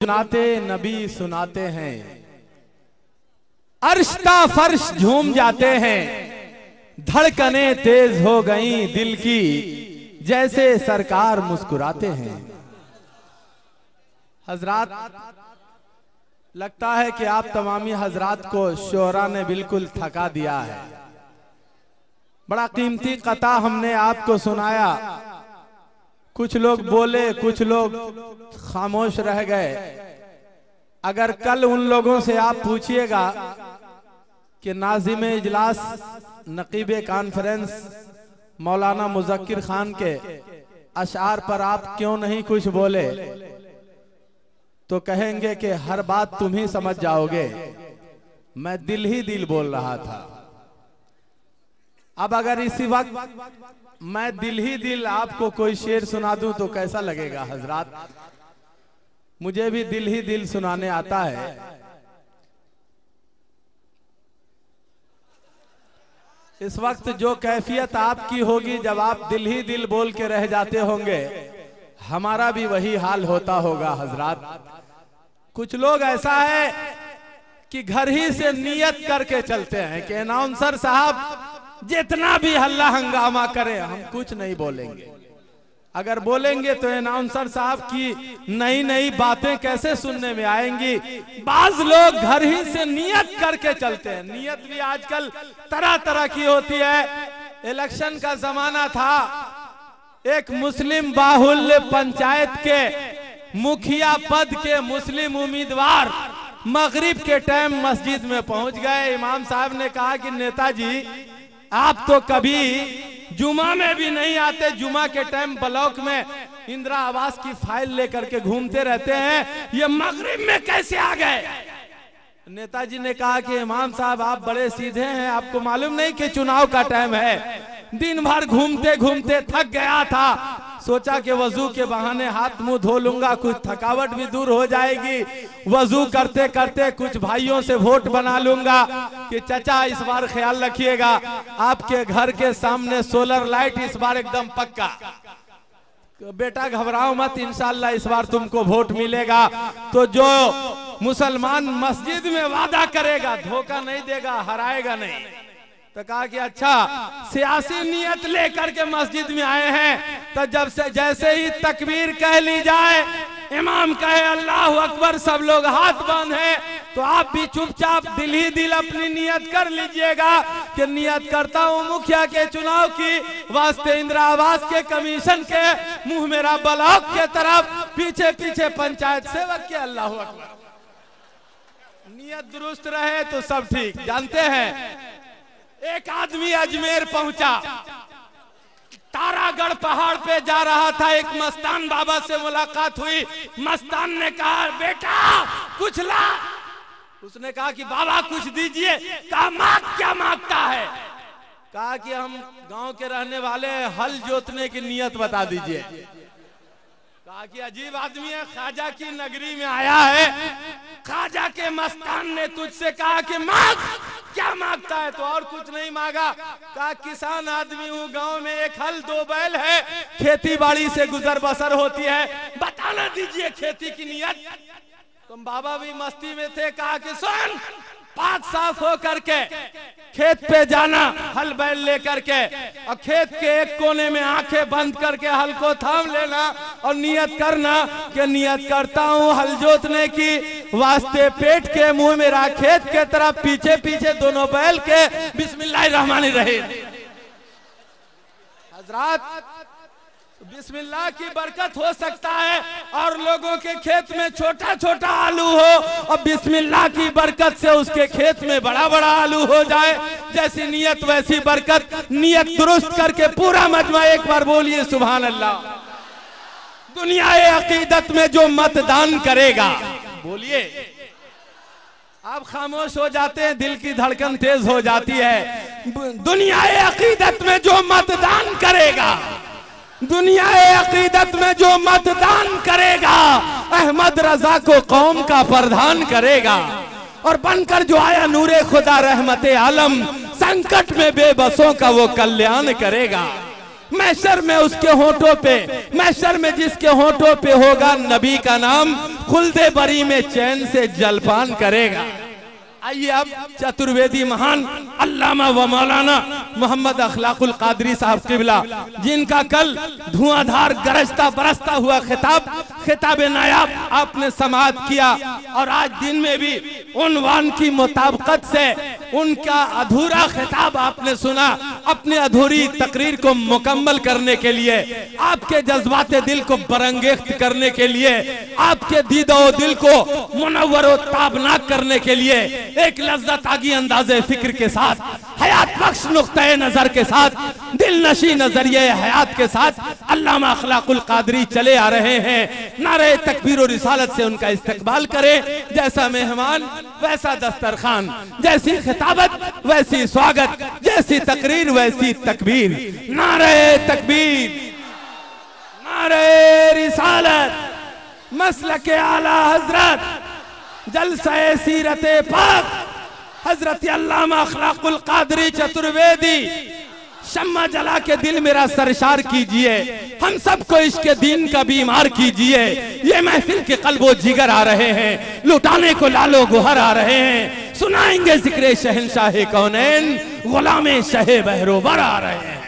सुनाते नबी सुनाते हैं, अर्शता फर्श झूम जाते हैं, धड़कने तेज हो गई दिल की जैसे सरकार मुस्कुराते हैं। हजरात, लगता है कि आप तमामी हजरात को शोरा ने बिल्कुल थका दिया है। बड़ा कीमती कता हमने आपको सुनाया, कुछ लोग बोले, कुछ लोग खामोश रह गए। अगर कल उन लोगों से आप पूछिएगा कि नाज़िम इजलास नकीब कॉन्फ्रेंस मौलाना मुज़क्किर खान के अशआर पर आप क्यों नहीं कुछ बोले, तो कहेंगे कि हर बात तुम ही समझ जाओगे, मैं दिल ही दिल बोल रहा था। अब अगर इसी वक्त मैं दिल ही दिल आपको कोई शेर सुना दूं तो कैसा लगेगा हजरात? मुझे भी दिल ही दिल सुनाने आता है। इस वक्त जो कैफियत आपकी होगी जब आप दिल ही दिल बोल के रह जाते होंगे, हमारा भी वही हाल होता होगा हजरात। कुछ लोग ऐसा है कि घर ही से नियत करके चलते हैं कि अनाउंसर साहब जितना भी हल्ला हंगामा करे हम कुछ नहीं बोलेंगे। अगर बोलेंगे तो अनाउंसर साहब की नई नई बातें कैसे सुनने में आएंगी। बाज लोग घर ही से नियत करके चलते हैं। नियत भी आजकल तरह तरह की होती है। इलेक्शन का जमाना था, एक मुस्लिम बाहुल्य पंचायत के मुखिया पद के मुस्लिम उम्मीदवार मगरिब के टाइम मस्जिद में पहुंच गए। इमाम साहब ने कहा कि नेताजी आप तो कभी जुमा में भी नहीं आते, जुमा के टाइम ब्लॉक में इंदिरा आवास की फाइल लेकर के घूमते रहते हैं, ये मगरिब में कैसे आ गए? नेताजी ने कहा कि इमाम साहब आप बड़े सीधे हैं, आपको मालूम नहीं कि चुनाव का टाइम है। दिन भर घूमते घूमते थक गया था, सोचा कि वजू के बहाने हाथ मुंह धो लूंगा, कुछ थकावट भी दूर हो जाएगी। वजू करते करते कुछ भाइयों से वोट बना लूंगा कि चाचा इस बार ख्याल रखिएगा, आपके घर के सामने सोलर लाइट इस बार एकदम पक्का, बेटा घबराओ मत, इंशाल्लाह इस बार तुमको वोट मिलेगा। तो जो मुसलमान मस्जिद में वादा करेगा, धोखा नहीं देगा, हराएगा नहीं। तो कहा कि अच्छा सियासी नियत लेकर के मस्जिद में आए हैं, तो जब से जैसे ही तकबीर कह ली जाए, इमाम कहे अल्लाह अकबर, सब लोग हाथ बांधे, तो आप भी चुपचाप दिल ही दिल अपनी नियत कर लीजिएगा कि नियत करता हूँ मुखिया के चुनाव की वास्ते इंदिरा आवास के कमीशन के मुंह मेरा ब्लॉक के तरफ, पीछे पीछे पंचायत सेवक के। अल्लाह अकबर। नियत दुरुस्त रहे तो सब ठीक। जानते हैं एक आदमी अजमेर पहुंचा, तारागढ़ पहाड़ पे जा रहा था, एक मस्तान बाबा से मुलाकात हुई। मस्तान ने कहा बेटा कुछ ला। उसने कहा कि बाबा कुछ दीजिए। कहा मांग क्या मांगता है? कहा कि हम गांव के रहने वाले, हल जोतने की नियत बता दीजिए। कहा कि अजीब आदमी है, ख्वाजा की नगरी में आया है, ख्वाजा के मस्तान ने तुझसे कहा कि मांग क्या मांगता है? तो और कुछ नहीं मांगा। कहा किसान आदमी हूँ, गांव में एक हल दो बैल है, खेती बाड़ी से गुजर बसर होती है, बताना दीजिए खेती की नियत। तुम बाबा भी मस्ती में थे। कहा कि सुन, पाँच साफ हो करके खेत पे जाना हल बैल लेकर के, और खेत के एक कोने में आंखें बंद करके हल को थाम लेना और नियत करना कि नियत करता हूँ हल जोतने की वास्ते, पेट के मुंह मेरा खेत के तरफ, पीछे पीछे दोनों बैल के, बिस्मिल्लाहिर्रहमानिर्रहीम। हजरात, बिस्मिल्लाह की बरकत हो सकता है और लोगों के खेत में छोटा छोटा आलू हो, और बिस्मिल्लाह की बरकत से उसके खेत में बड़ा बड़ा आलू हो जाए। जैसी नियत वैसी बरकत। नियत दुरुस्त करके पूरा मजमा एक बार बोलिए सुभान अल्लाह। दुनिया अकीदत में जो मतदान करेगा, बोलिए। आप खामोश हो जाते हैं, दिल की धड़कन तेज हो जाती है। दुनिया अकीदत में जो मतदान करेगा, दुनिया अकीदत में जो मतदान करेगा, अहमद रजा को कौम का प्रधान करेगा, और बनकर जो आया नूरे खुदा रहमते आलम, संकट में बेबसों का वो कल्याण करेगा। महशर में उसके होठों पे, महशर में जिसके होठों पे होगा नबी का नाम, खुल्दे बरी में चैन से जलपान करेगा। आइए अब चतुर्वेदी महान अल्लामा व मौलाना मोहम्मद अखलाकुल कादरी साहब किबला, जिनका कल धुआंधार गरजता बरसता हुआ खिताब नायाब आपने समाअत किया, और आज दिन में भी उन्वान की मुताबिकत से उनका अधूरा खिताब आपने सुना। अपनी अधूरी तकरीर को मुकम्मल करने के लिए, आपके जज्बाते दिल को बरंगेख्त करने के लिए, आपके दीदो दिल को मुनव्वर व ताबनाक करने के लिए, एक लज्जत आगी अंदाज़े फिक्र के साथ, हयात बख्श नुक्ते नजर के साथ, दिल नशी नजरिए हयात के साथ अल्लामा अखलाकुल कादरी चले आ रहे हैं। नारे तकबीर और रिसालत से उनका इस्तकबाल करें। जैसा मेहमान वैसा दस्तरखान, जैसी खिताबत वैसी स्वागत, जैसी तकरीर वैसी तकबीर। नारे तकबीर, नारे रिसालत, मसलके आला हजरत, जलसा सीरते पाक हजरत अल्लामा अखलाकुल कादरी चतुर्वेदी, शम्मा जला के दिल मेरा सरशार कीजिए, हम सबको इश्क दीन का बीमार कीजिए। ये महफिल के कल्बो जिगर आ रहे हैं, लुटाने को लालो गुहर आ रहे हैं, सुनाएंगे जिक्र शहंशाह कौनैन, गुलामे शहे बहरोबर आ रहे हैं।